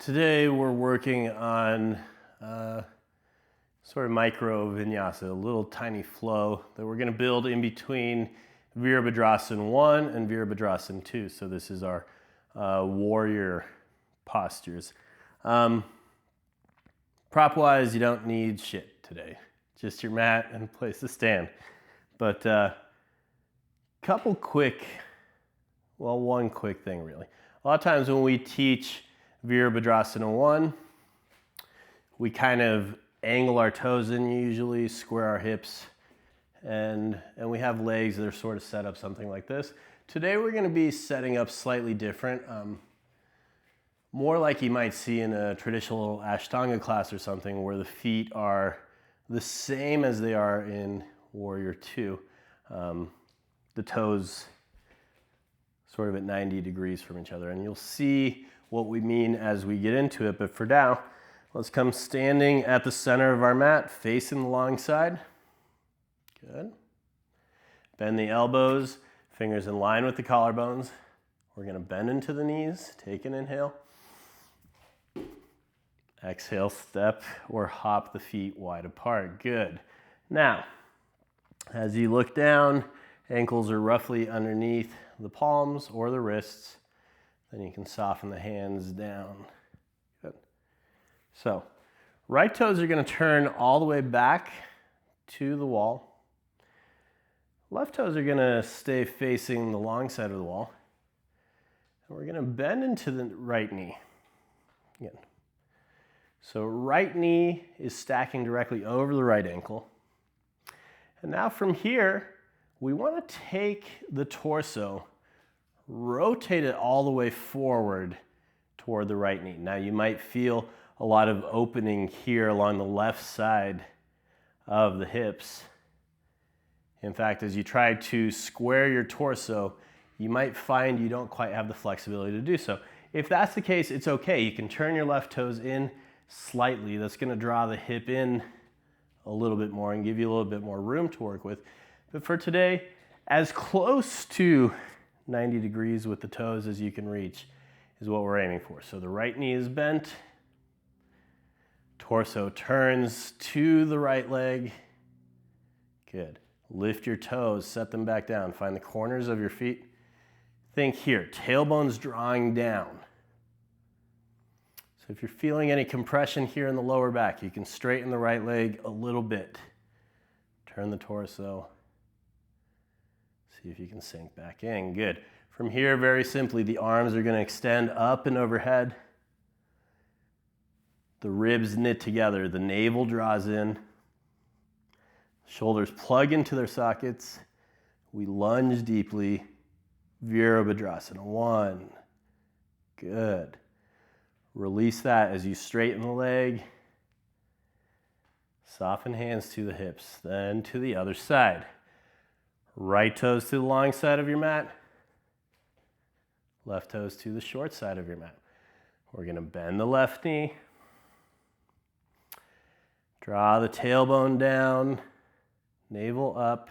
Today we're working on sort of micro vinyasa, a little tiny flow that we're going to build in between Virabhadrasana 1 and Virabhadrasana 2. So this is our warrior postures. Prop-wise, you don't need shit today. Just your mat and a place to stand. But one quick thing really. A lot of times when we teach Virabhadrasana 1, we kind of angle our toes in usually, square our hips, and we have legs that are sort of set up something like this. Today we're going to be setting up slightly different, more like you might see in a traditional Ashtanga class or something where the feet are the same as they are in Warrior 2. The toes sort of at 90 degrees from each other, and you'll see what we mean as we get into it. But for now, let's come standing at the center of our mat, facing the long side. Good. Bend the elbows, fingers in line with the collarbones. We're going to bend into the knees. Take an inhale. Exhale, step or hop the feet wide apart. Good. Now, as you look down, ankles are roughly underneath the palms or the wrists. Then you can soften the hands down. Good. So, right toes are going to turn all the way back to the wall. Left toes are going to stay facing the long side of the wall. And we're going to bend into the right knee. Again. So right knee is stacking directly over the right ankle. And now from here, we want to take the torso, rotate it all the way forward toward the right knee. Now you might feel a lot of opening here along the left side of the hips. In fact, as you try to square your torso, you might find you don't quite have the flexibility to do so. If that's the case, it's okay. You can turn your left toes in slightly. That's going to draw the hip in a little bit more and give you a little bit more room to work with. But for today, as close to 90 degrees with the toes as you can reach is what we're aiming for. So the right knee is bent, torso turns to the right leg. Good. Lift your toes, set them back down. Find the corners of your feet. Think here, tailbone's drawing down. So if you're feeling any compression here in the lower back, you can straighten the right leg a little bit. Turn the torso. See if you can sink back in. Good. From here, very simply, the arms are going to extend up and overhead. The ribs knit together. The navel draws in. Shoulders plug into their sockets. We lunge deeply. Virabhadrasana 1. Good. Release that as you straighten the leg. Soften hands to the hips, then to the other side. Right toes to the long side of your mat. Left toes to the short side of your mat. We're going to bend the left knee. Draw the tailbone down. Navel up.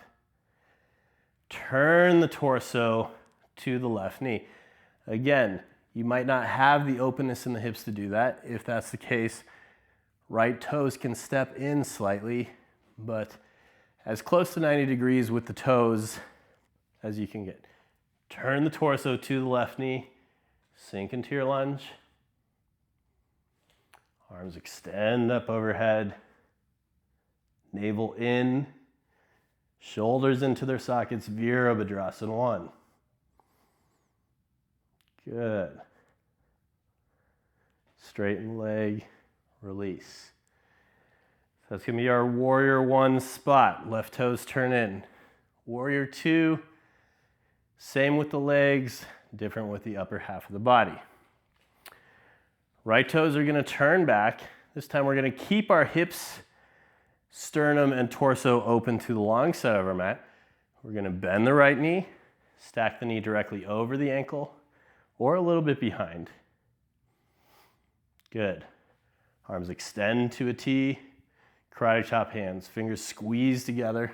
Turn the torso to the left knee. Again, you might not have the openness in the hips to do that. If that's the case, right toes can step in slightly, but as close to 90 degrees with the toes as you can get. Turn the torso to the left knee, sink into your lunge. Arms extend up overhead, navel in, shoulders into their sockets, Virabhadrasana 1. Good. Straighten leg, release. So that's going to be our Warrior 1 spot. Left toes turn in. Warrior 2, same with the legs, different with the upper half of the body. Right toes are going to turn back. This time we're going to keep our hips, sternum, and torso open to the long side of our mat. We're going to bend the right knee, stack the knee directly over the ankle, or a little bit behind. Good. Arms extend to a T. Karate chop hands. Fingers squeeze together.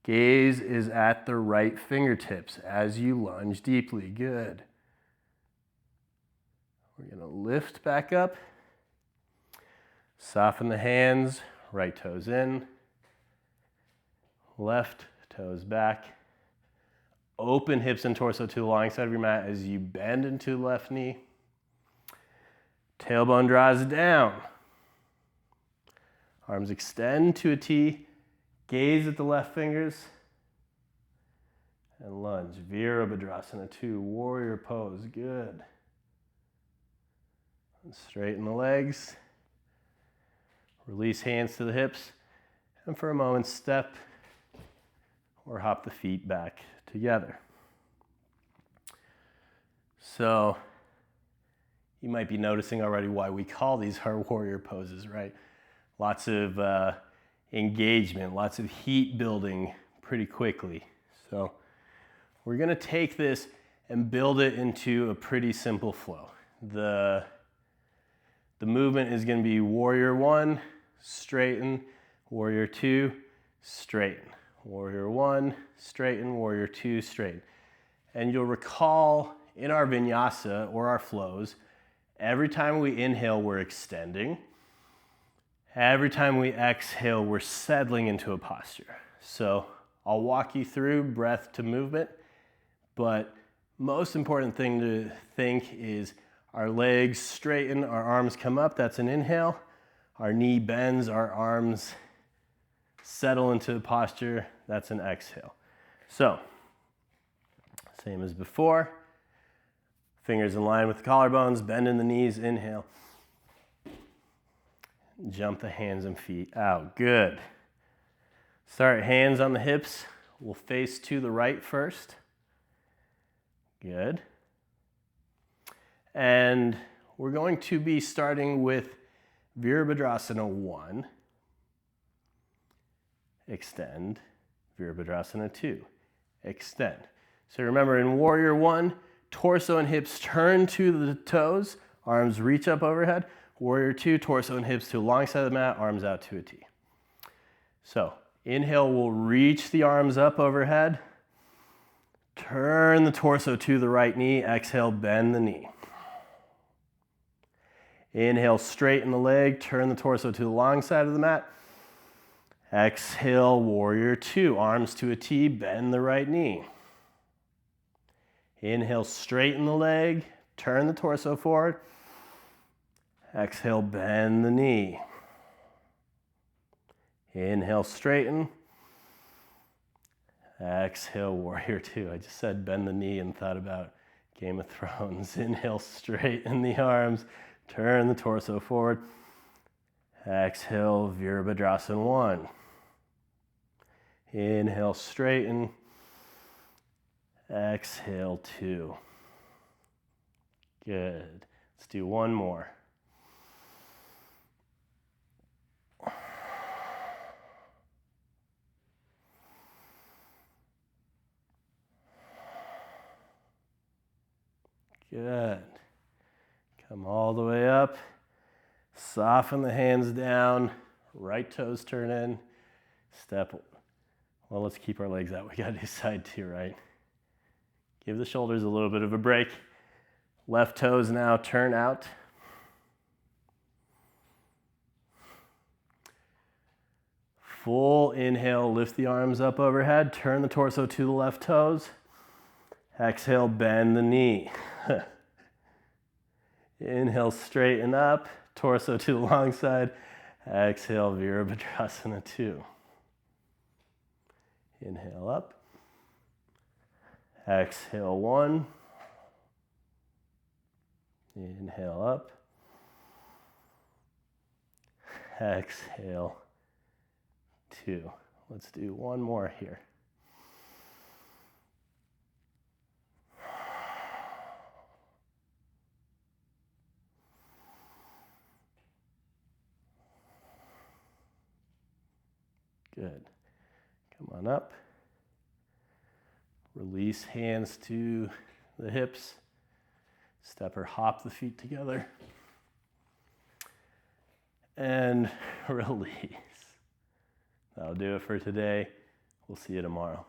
Gaze is at the right fingertips as you lunge deeply. Good. We're gonna lift back up, soften the hands, right toes in, left toes back. Open hips and torso to the long side of your mat as you bend into the left knee. Tailbone draws down. Arms extend to a T. Gaze at the left fingers. And lunge. Virabhadrasana 2, warrior pose. Good. And straighten the legs. Release hands to the hips. And for a moment, step or hop the feet back together. So you might be noticing already why we call these our warrior poses, right? Lots of engagement, lots of heat building pretty quickly. So we're gonna take this and build it into a pretty simple flow. The movement is gonna be warrior 1, straighten, warrior 2, straighten. Warrior 1, straighten, warrior 2, straighten. And you'll recall in our vinyasa or our flows, every time we inhale, we're extending. Every time we exhale, we're settling into a posture. So I'll walk you through breath to movement, but most important thing to think is our legs straighten, our arms come up, that's an inhale. Our knee bends, our arms settle into posture, that's an exhale. So, same as before. Fingers in line with the collarbones, bend in the knees, inhale. Jump the hands and feet out, good. Start hands on the hips. We'll face to the right first. Good. And we're going to be starting with Virabhadrasana 1. Extend. Virabhadrasana 2. Extend. So remember in Warrior 1, torso and hips turn to the toes, arms reach up overhead. Warrior 2, torso and hips to the long side of the mat, arms out to a T. So inhale, we'll reach the arms up overhead. Turn the torso to the right knee. Exhale, bend the knee. Inhale, straighten the leg. Turn the torso to the long side of the mat. Exhale, warrior 2. Arms to a T, bend the right knee. Inhale, straighten the leg. Turn the torso forward. Exhale, bend the knee. Inhale, straighten. Exhale, warrior 2. I just said bend the knee and thought about Game of Thrones. Inhale, straighten the arms. Turn the torso forward. Exhale, Virabhadrasana 1. Inhale, straighten. Exhale, 2. Good. Let's do one more. Good. Come all the way up. Soften the hands down. Right toes turn in. Step. Well, let's keep our legs out. We got to do side 2, right? Give the shoulders a little bit of a break. Left toes now turn out. Full inhale, lift the arms up overhead. Turn the torso to the left toes. Exhale, bend the knee. Inhale, straighten up, torso to the long side. Exhale, Virabhadrasana 2. Inhale up. Exhale, 1. Inhale up. Exhale, 2. Let's do one more here. Good. Come on up. Release hands to the hips. Step or hop the feet together. And release. That'll do it for today. We'll see you tomorrow.